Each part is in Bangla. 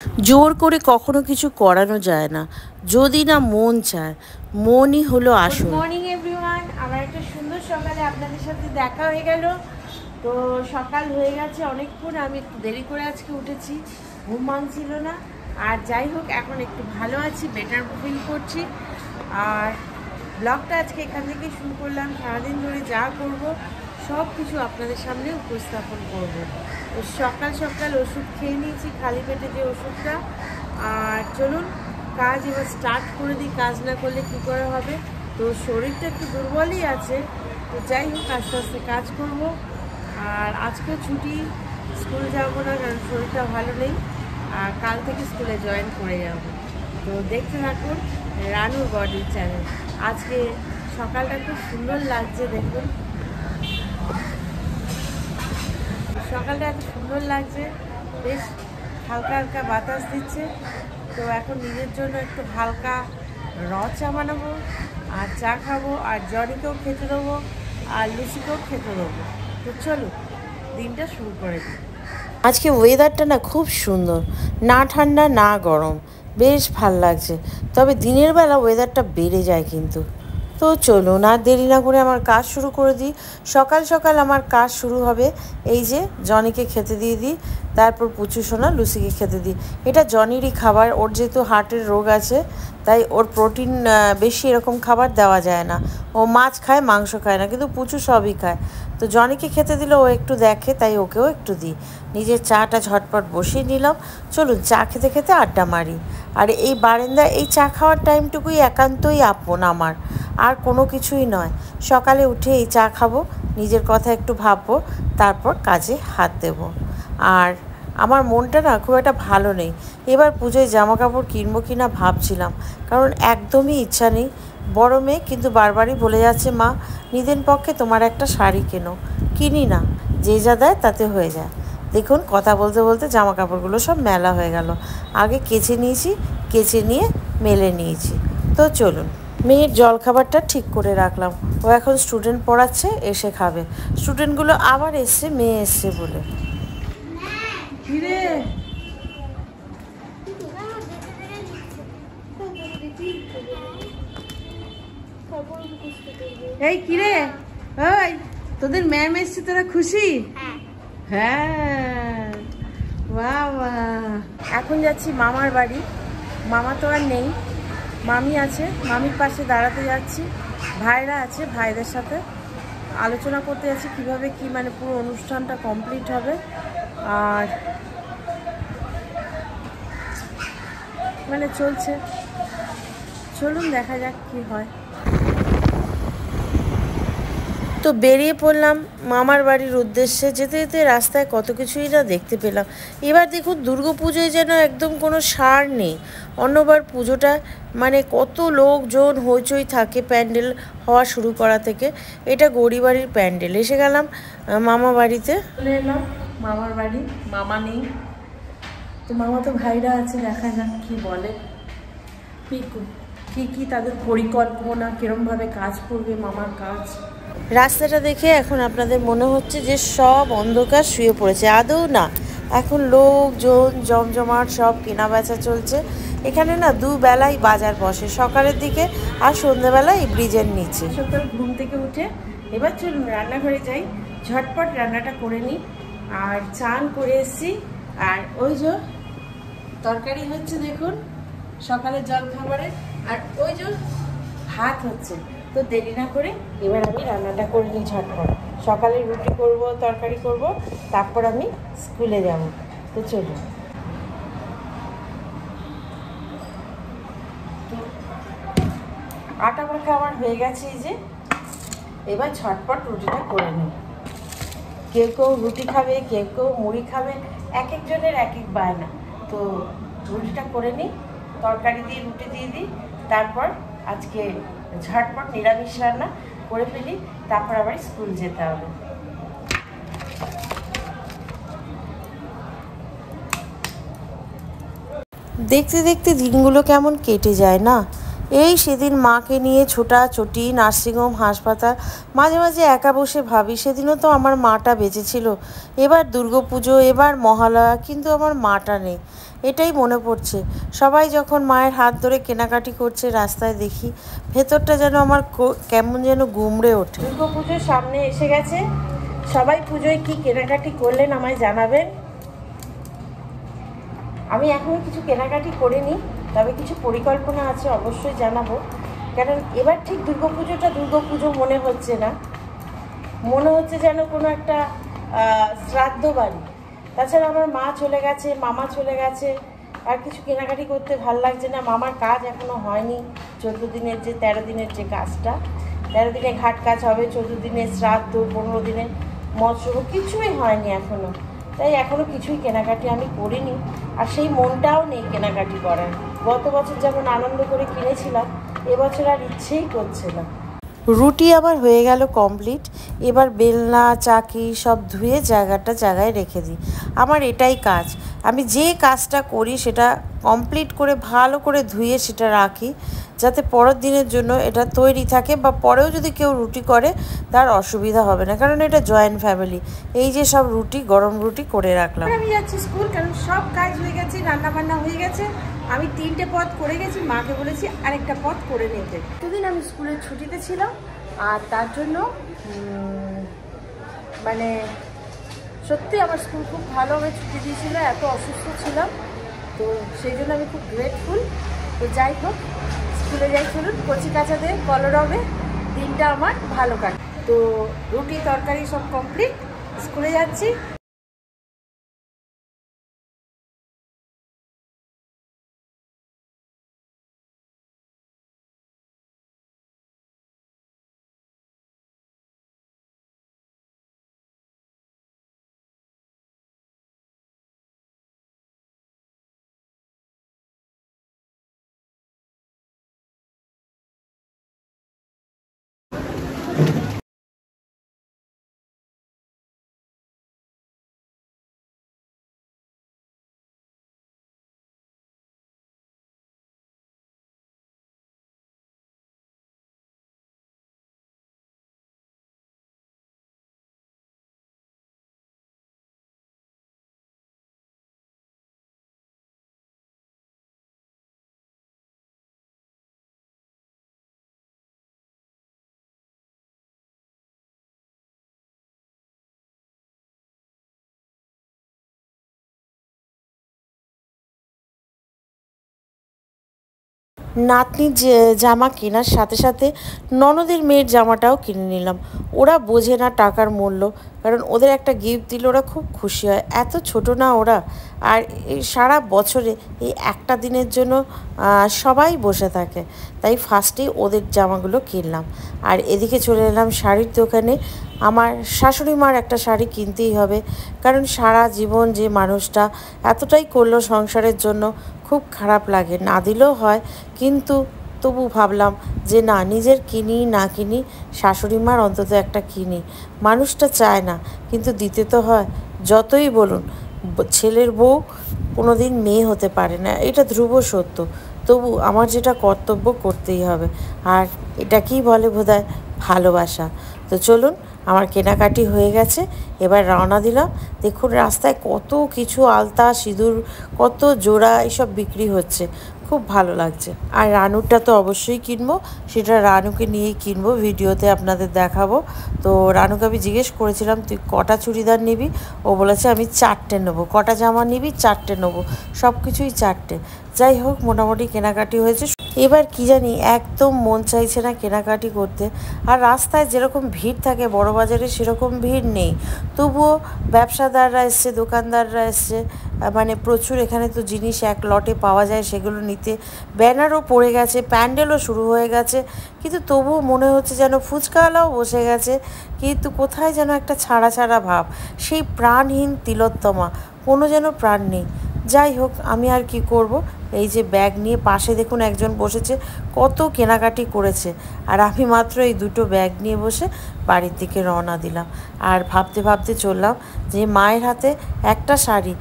জোর করে কখনো কিছু করানো যায় না, যদি না মন চায়। মনই হলো আসল। Good morning everyone. আমার একটা সুন্দর সকালে আপনাদের সাথে দেখা হয়ে গেল। তো সকাল হয়ে গেছে অনেকক্ষণ, আমি একটু দেরি করে আজকে উঠেছি, ঘুম ভাঙছিল না। আর যাই হোক, এখন একটু ভালো আছি, বেটার ফিল করছি। আর ব্লগটা আজকে এখান থেকে শুরু করলাম। সারাদিন ধরে যা করব সব কিছু আপনাদের সামনে উপস্থাপন করব। তো সকাল সকাল ওষুধ খেয়ে নিয়েছি, খালি পেটে যে ওষুধটা। আর চলুন কাজ এবার স্টার্ট করে দিই, কাজ না করলে কী করে হবে। তো শরীরটা একটু দুর্বলই আছে, তো যাই হোক আস্তে আস্তে কাজ করব। আর আজকেও ছুটি, স্কুল যাবো না কারণ শরীরটা ভালো নেই। আর কাল থেকে স্কুলে জয়েন করে যাব। তো দেখতে থাকুন রানুর বডির চ্যানেল। আজকে সকালটা খুব সুন্দর লাগছে, দেখুন সকালটা এত সুন্দর লাগছে, বেশ হালকা হালকা বাতাস দিচ্ছে। তো এখন নিজের জন্য একটু হালকা চা বানাবো আর চা খাবো, আর জনিকেও খেতে দেবো আর লুচিকেও খেতে দেবো। তো চলো দিনটা শুরু করে দিই। আজকে ওয়েদারটা না খুব সুন্দর, না ঠান্ডা না গরম, বেশ ভাল লাগছে। তবে দিনের বেলা ওয়েদারটা বেড়ে যায় কিন্তু। তো চলুন আর দেরি না করে আমার কাজ শুরু করে দিই। সকাল সকাল আমার কাজ শুরু হবে, এই যে জনিকে খেতে দিয়ে দিই, তারপর পুচু সোনা লুচিকে খেতে দিই। এটা জনিরই খাবার, ওর যেহেতু হার্টের রোগ আছে তাই ওর প্রোটিন বেশি এরকম খাবার দেওয়া যায় না। ও মাছ খায়, মাংস খায় না, কিন্তু পুচু সবই খায়। তো জনিকে খেতে দিলে ও একটু দেখে, তাই ওকেও একটু দিই। নিজের চাটা ঝটপট বসিয়ে নিলাম। চলুন চা খেতে খেতে আড্ডা মারি। আর এই বারান্দায় এই চা খাওয়ার টাইমটুকুই একান্তই আপন আমার, আর কোনো কিছুই নয়। সকালে উঠে এই চা খাবো, নিজের কথা একটু ভাববো, তারপর কাজে হাত দেব। আর আমার মনটা না খুব একটা ভালো নেই। এবার পুজোয় জামা কাপড় কিনবো কি না ভাবছিলাম, কারণ একদমই ইচ্ছা নেই। বড় মেয়ে কিন্তু বারবারই বলে যাচ্ছে, মা নিদেন পক্ষে তোমার একটা শাড়ি কেনো। কিনি না, যে যা দেয় তাতে হয়ে যায়। দেখুন কথা বলতে বলতে জামা কাপড়গুলো সব মেলা হয়ে গেল। আগে কেচে নিয়েছি, কেচে নিয়ে মেলে নিয়েছি। তো চলুন মেয়ের জলখাবারটা ঠিক করে রাখলাম। ও এখন স্টুডেন্ট পড়াচ্ছে, এসে খাবে। স্টুডেন্টগুলো আবার এসছে, মেয়ে এসছে বলে। কিরে এই কিরে, ওই তোদের ম্যাম এসছে, তোরা খুশি? হ্যাঁ বাবা। এখন যাচ্ছি মামার বাড়ি। মামা তো আর নেই, মামি আছে, মামির পাশে দাঁড়াতে যাচ্ছি। ভাইরা আছে, ভাইদের সাথে আলোচনা করতে যাচ্ছি কীভাবে কি মানে পুরো অনুষ্ঠানটা কমপ্লিট হবে। আর মানে চলছে, চলুন দেখা যাক কি হয়। তো বেরিয়ে পড়লাম মামার বাড়ির উদ্দেশ্যে। যেতে যেতে রাস্তায় কত কিছুই না দেখতে পেলাম। এবার দেখুন দুর্গাপুজোয় যেন একদম কোনো সার নেই। অন্যবার পুজোটা মানে কত লোকজন হইচই থাকে প্যান্ডেল হওয়া শুরু করা থেকে। এটা গড়িবাড়ির প্যান্ডেল। এসে গেলাম মামা বাড়িতে। চলে এলাম মামার বাড়ি, মামা নেই তো মামা তো ভাইরা আছে, দেখা যাক কি বলে, কি তাদের পরিকল্পনা, কিরমভাবে কাজ করবে মামার কাজ। রাস্তাটা দেখে এখন আপনাদের মনে হচ্ছে যে সব অন্ধকার শুয়ে পড়েছে, আদৌ না। এখন লোকজন জমজমাট, সব কেনা বেচা চলছে। এখানে না দুবেলাই বাজার বসে, সকালের দিকে আর সন্ধ্যেবেলায় ব্রিজের নিচে। সকাল ঘুম থেকে উঠে এবার চলুন রান্নাঘরে যাই, ঝটপট রান্নাটা করে নিই। আর চান করে এসছি, আর ওই যে তরকারি হচ্ছে দেখুন সকালে জল খাবারের, আর ওই যে ভাত হচ্ছে। তো দেরি না করে এবার আমি রান্নাটা করে নিই ঝটপট। সকালে রুটি করব, তরকারি করব, তারপর আমি স্কুলে যাব। তো চলুন। আটা মাখা আমার হয়ে গেছে, এই যে এবার ঝটপট রুটিটা করে নিই। কেউ কেউ রুটি খাবে, কেউ কেউ মুড়ি খাবে, এক একজনের এক এক বায়না। তো রুটিটা করে নিই, তরকারি দিয়ে রুটি দিয়ে দিই, তারপর আজকে ঝটপট নিরামিষ রান্না করে ফেলি, তারপর আবার স্কুল যেতে হবে। দেখতে দেখতে দিনগুলো কেমন কেটে যায় না। এই সেদিন মাকে নিয়ে ছোটাছুটি, নার্সিংহোম, হাসপাতাল, মাঝে মাঝে একা বসে ভাবি সেদিনও তো আমার মাটা বেঁচে ছিল। এবার দুর্গাপুজো, এবার মহালয়া, কিন্তু আমার মাটা নেই। এটাই মনে পড়ছে। সবাই যখন মায়ের হাত ধরে কেনাকাটি করছে রাস্তায় দেখি, ভেতরটা যেন আমার কেমন যেন গুমড়ে ওঠে। দুর্গা পুজোর সামনে এসে গেছে, সবাই পুজোয় কি কেনাকাটি করলেন আমায় জানাবেন। আমি এখনও কিছু কেনাকাটি করিনি, তবে কিছু পরিকল্পনা আছে, অবশ্যই জানাবো। কারণ এবার ঠিক দুর্গাপুজোটা দুর্গাপুজো মনে হচ্ছে না, মনে হচ্ছে যেন কোনো একটা শ্রাদ্ধ বাড়ি। তাছাড়া আমার মা চলে গেছে, মামা চলে গেছে, আর কিছু কেনাকাটি করতে ভাল লাগছে না। মামার কাজ এখনও হয়নি, 14 দিনের যে 13 দিনের যে কাজটা, 13 দিনে ঘাট কাজ হবে, 14 দিনে শ্রাদ্ধ, 15 দিনে মৎস্য, কিছুই হয়নি এখনও। তাই এখনও কিছুই কেনাকাটি আমি করিনি, আর সেই মনটাও নেই কেনাকাটি করার। গত বছর যেমন আনন্দ করে কিনেছিলাম, এবছর আর ইচ্ছেই করছে না। রুটি আবার হয়ে গেল কমপ্লিট। এবার বেলনা চাকি সব ধুয়ে জায়গায় রেখে দিই। আমার এটাই কাজ, আমি যে কাজটা করি সেটা কমপ্লিট করে ভালো করে ধুয়ে সেটা রাখি, যাতে পরের দিনের জন্য এটা তৈরি থাকে, বা পরেও যদি কেউ রুটি করে তার অসুবিধা হবে না, কারণ এটা জয়েন্ট ফ্যামিলি। এই যে সব রুটি, গরম রুটি করে রাখলাম। আমি যাচ্ছি স্কুল, কারণ সব কাজ হয়ে গেছে, রান্না বান্না হয়ে গেছে। আমি 3টে পদ করে গেছি, মাকে বলেছি আরেকটা পদ করে নিতে। দুদিন আমি স্কুলের ছুটিতে ছিলাম, আর তার জন্য মানে সত্যি আমার স্কুল খুব ভালোভাবে ছুটি দিয়েছিল, এত অসুস্থ ছিলাম, তো সেই জন্য আমি খুব গ্রেটফুল। তো যাই হোক, স্কুলে যাই, চলুন কচি কাচাদের কলরবে দিনটা আমার ভালো কাটে। তো রুটি তরকারি সব কমপ্লিট, স্কুলে যাচ্ছি। নাতনির জামা কেনার সাথে সাথে ননদের মেয়ের জামাটাও কিনে নিলাম। ওরা বোঝে না টাকার মূল্য, কারণ ওদের একটা গিফট দিলে ওরা খুব খুশি হয়। এত ছোট না ওরা, আর এই সারা বছরে এই একটা দিনের জন্য সবাই বসে থাকে, তাই ফার্স্টেই ওদের জামাগুলো কিনলাম। আর এদিকে চলে এলাম শাড়ির দোকানে। আমার শাশুড়ি মার একটা শাড়ি কিনতেই হবে, কারণ সারা জীবন যে মানুষটা এতটাই করলো সংসারের জন্য, খুব খারাপ লাগে, না দিলেও হয়, কিন্তু তবু ভাবলাম যে না, নিজের কিনি না কিনি, শাশুড়ি মার অন্তত একটা কিনি। মানুষটা চায় না, কিন্তু দিতে তো হয়। যতই বলুন, ছেলের বউ কোনো দিন মেয়ে হতে পারে না, এটা ধ্রুব সত্য। তবু আমার যেটা কর্তব্য করতেই হবে, আর এটাকেই বলে বোধহয় ভালোবাসা। তো চলুন, আমার কেনাকাটি হয়ে গেছে, এবার রওনা দিলাম। দেখুন রাস্তায় কত কিছু, আলতা সিঁদুর, কত জোড়া এসব বিক্রি হচ্ছে, খুব ভালো লাগছে। আর রানুরটা তো অবশ্যই কিনবো, সেটা রানুকে নিয়েই কিনবো, ভিডিওতে আপনাদের দেখাবো। তো রানুকে আমি জিজ্ঞেস করেছিলাম তুই কটা চুড়িদার নিবি, ও বলেছে আমি 4টে নেবো। কটা জামা নিবি? 4টে নেবো, সব কিছুই 4টে। যাই হোক, মোটামুটি কেনাকাটি হয়েছে। এবার কি জানি একদম মন চাইছে না কেনাকাটি করতে। আর রাস্তায় যেরকম ভিড় থাকে বড় বাজারে, সেরকম ভিড় নেই। তবুও ব্যবসাদাররা এসছে, দোকানদাররা এসছে, মানে প্রচুর এখানে তো জিনিস এক লটে পাওয়া যায়, সেগুলো নিতে। ব্যানারও পড়ে গেছে, প্যান্ডেলও শুরু হয়ে গেছে, কিন্তু তবুও মনে হচ্ছে যেন ফুচকাওয়ালাও বসে গেছে, কিন্তু কোথায় যেন একটা ছাড়া ছাড়া ভাব, সেই প্রাণহীন তিলোত্তমা, কোনো যেন প্রাণ নেই। যাই হোক, আমি আর কি করব, এই যে ব্যাগ নিয়ে পাশে দেখুন একজন বসেছে, কত কেনাকাটি করেছে, আর আমি মাত্র এই দুটো ব্যাগ নিয়ে বসে বাড়ির দিকে রওনা দিলাম। আর ভাবতে ভাবতে চললাম যে মায়ের হাতে একটা শাড়ি,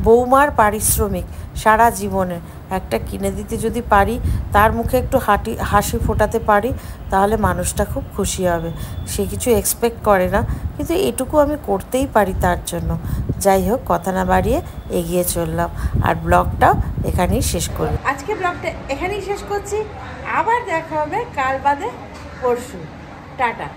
বৌমার পারিশ্রমিক সারা জীবনের একটা কিনে দিতে যদি পারি, তার মুখে একটু হাসি ফোটাতে পারি, তাহলে মানুষটা খুব খুশি হবে। সে কিছু এক্সপেক্ট করে না, কিন্তু এটুকু আমি করতেই পারি তার জন্য। যাই হোক, কথা না বাড়িয়ে এগিয়ে চললাম, আর ব্লগটাও এখানেই শেষ করি। আজকে ব্লগটা এখানেই শেষ করছি, আবার দেখা হবে কাল বাদে পরশু। টাটা।